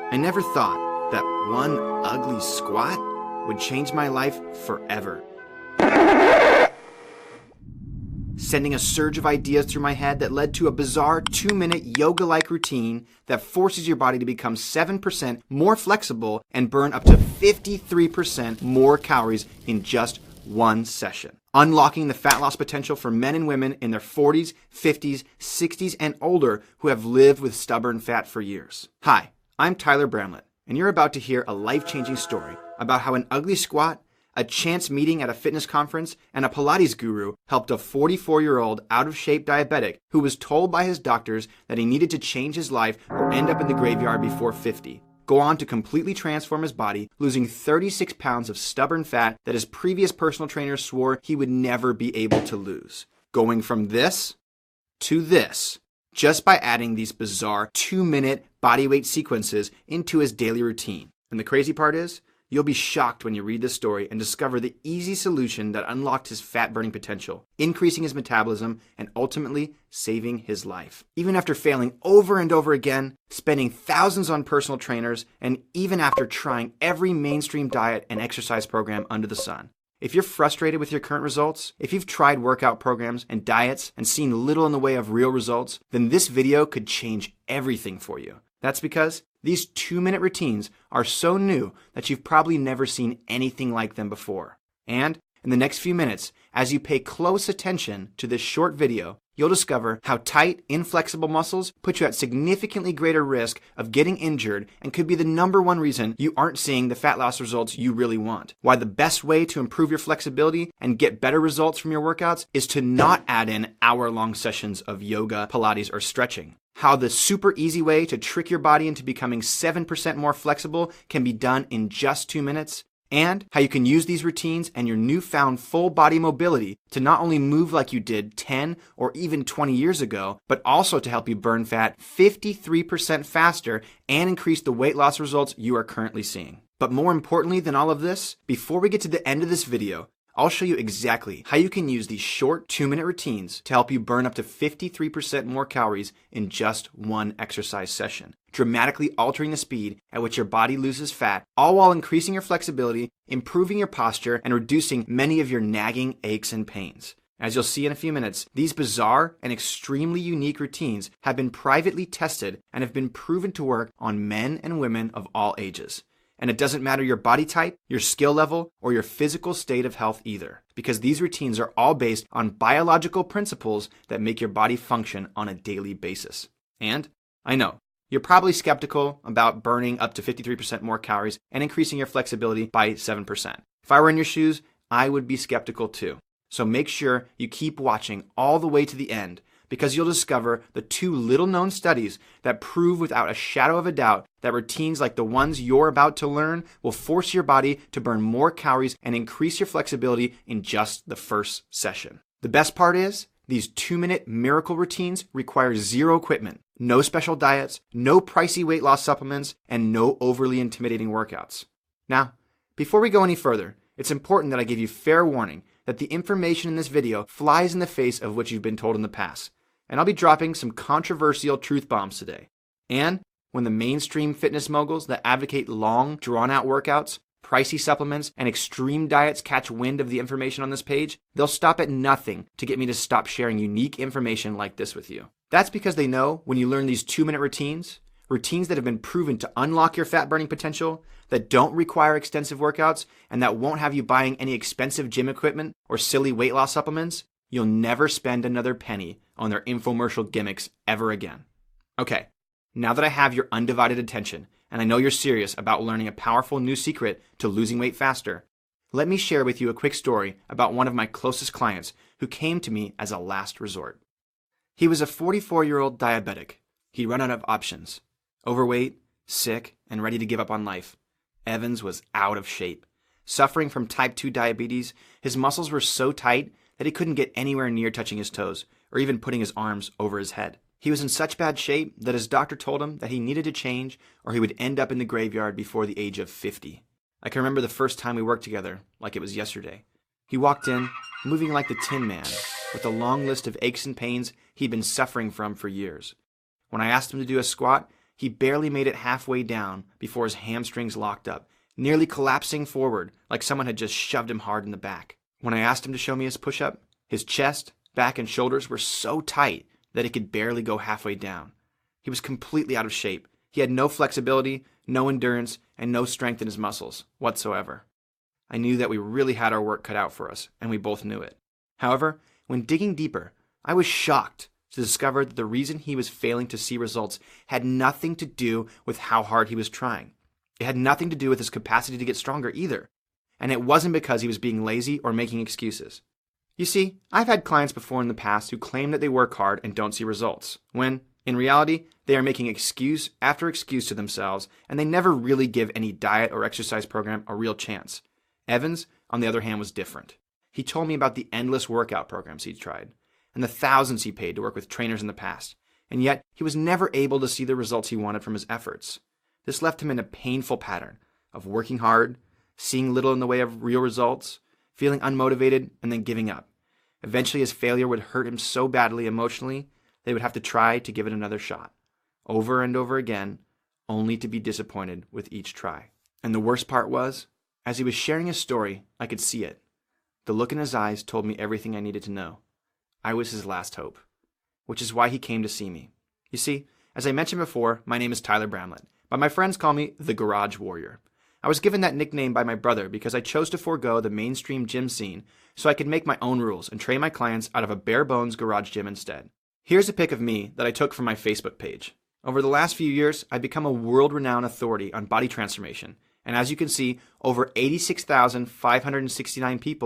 I never thought that one ugly squat would change my life forever. Sending a surge of ideas through my head that led to a bizarre 2-minute yoga-like routine that forces your body to become 7% more flexible and burn up to 53% more calories in just one session. Unlocking the fat loss potential for men and women in their 40s, 50s, 60s, and older who have lived with stubborn fat for years. Hi, I'm Tyler Bramlett, and you're about to hear a life-changing story about how an ugly squat, a chance meeting at a fitness conference, and a Pilates guru helped a 44-year-old out-of-shape diabetic who was told by his doctors that he needed to change his life or end up in the graveyard before 50. Go on to completely transform his body, losing 36 pounds of stubborn fat that his previous personal trainer swore he would never be able to lose. Going from this to this, just by adding these bizarre 2-minute bodyweight sequences into his daily routine. And the crazy part is, you'll be shocked when you read this story and discover the easy solution that unlocked his fat-burning potential, increasing his metabolism, and ultimately saving his life. Even after failing over and over again, spending thousands on personal trainers, and even after trying every mainstream diet and exercise program under the sun. If you're frustrated with your current results, if you've tried workout programs and diets and seen little in the way of real results, then this video could change everything for you. That's because these 2-minute routines are so new that you've probably never seen anything like them before. And in the next few minutes, as you pay close attention to this short video, you'll discover how tight, inflexible muscles put you at significantly greater risk of getting injured and could be the #1 reason you aren't seeing the fat loss results you really want. Why the best way to improve your flexibility and get better results from your workouts is to not add in hour-long sessions of yoga, Pilates, or stretching. How the super easy way to trick your body into becoming 7% more flexible can be done in just 2 minutes, and how you can use these routines and your newfound full body mobility to not only move like you did 10 or even 20 years ago, but also to help you burn fat 53% faster and increase the weight loss results you are currently seeing. But more importantly than all of this, before we get to the end of this video, I'll show you exactly how you can use these short 2-minute routines to help you burn up to 53% more calories in just one exercise session, dramatically altering the speed at which your body loses fat, all while increasing your flexibility, improving your posture, and reducing many of your nagging aches and pains. As you'll see in a few minutes, these bizarre and extremely unique routines have been privately tested and have been proven to work on men and women of all ages. And it doesn't matter your body type, your skill level, or your physical state of health either, because these routines are all based on biological principles that make your body function on a daily basis. And I know, you're probably skeptical about burning up to 53% more calories and increasing your flexibility by 7%. If I were in your shoes, I would be skeptical too. So make sure you keep watching all the way to the end, because you'll discover the 2 little-known studies that prove without a shadow of a doubt that routines like the ones you're about to learn will force your body to burn more calories and increase your flexibility in just the first session. The best part is, these 2-minute miracle routines require zero equipment, no special diets, no pricey weight loss supplements, and no overly intimidating workouts. Now, before we go any further, it's important that I give you fair warning that the information in this video flies in the face of what you've been told in the past. And I'll be dropping some controversial truth bombs today. And when the mainstream fitness moguls that advocate long, drawn-out workouts, pricey supplements, and extreme diets catch wind of the information on this page, they'll stop at nothing to get me to stop sharing unique information like this with you. That's because they know when you learn these 2-minute routines that have been proven to unlock your fat-burning potential, that don't require extensive workouts, and that won't have you buying any expensive gym equipment or silly weight loss supplements, you'll never spend another penny on their infomercial gimmicks ever again. Okay, now that I have your undivided attention, and I know you're serious about learning a powerful new secret to losing weight faster, let me share with you a quick story about one of my closest clients who came to me as a last resort. He was a 44-year-old diabetic. He'd run out of options. Overweight, sick, and ready to give up on life. Evans was out of shape. Suffering from type 2 diabetes, his muscles were so tight that he couldn't get anywhere near touching his toes, or even putting his arms over his head. He was in such bad shape that his doctor told him that he needed to change or he would end up in the graveyard before the age of 50. I can remember the first time we worked together like it was yesterday. He walked in, moving like the Tin Man, with a long list of aches and pains he'd been suffering from for years. When I asked him to do a squat, He barely made it halfway down before his hamstrings locked up, nearly collapsing forward like someone had just shoved him hard in the back. When I asked him to show me his push-up, his chest, back, and shoulders were so tight that he could barely go halfway down. He was completely out of shape. He had no flexibility, no endurance, and no strength in his muscles whatsoever. I knew that we really had our work cut out for us, and we both knew it. However, when digging deeper, I was shocked to discover that the reason he was failing to see results had nothing to do with how hard he was trying. It had nothing to do with his capacity to get stronger either. And it wasn't because he was being lazy or making excuses. You see, I've had clients before in the past who claim that they work hard and don't see results, when, in reality, they are making excuse after excuse to themselves, and they never really give any diet or exercise program a real chance. Evans, on the other hand, was different. He told me about the endless workout programs he'd tried, and the thousands he paid to work with trainers in the past, and yet he was never able to see the results he wanted from his efforts. This left him in a painful pattern of working hard, seeing little in the way of real results, feeling unmotivated, and then giving up. Eventually his failure would hurt him so badly emotionally they would have to try to give it another shot, over and over again, only to be disappointed with each try. And the worst part was, as he was sharing his story, I could see it. The look in his eyes told me everything I needed to know. I was his last hope, which is why he came to see me. You see, as I mentioned before, my name is Tyler Bramlett, but my friends call me the Garage Warrior. I was given that nickname by my brother because I chose to forego the mainstream gym scene so I could make my own rules and train my clients out of a bare-bones garage gym instead. Here's a pic of me that I took from my Facebook page. Over the last few years, I've become a world-renowned authority on body transformation, and as you can see, over 86,569 people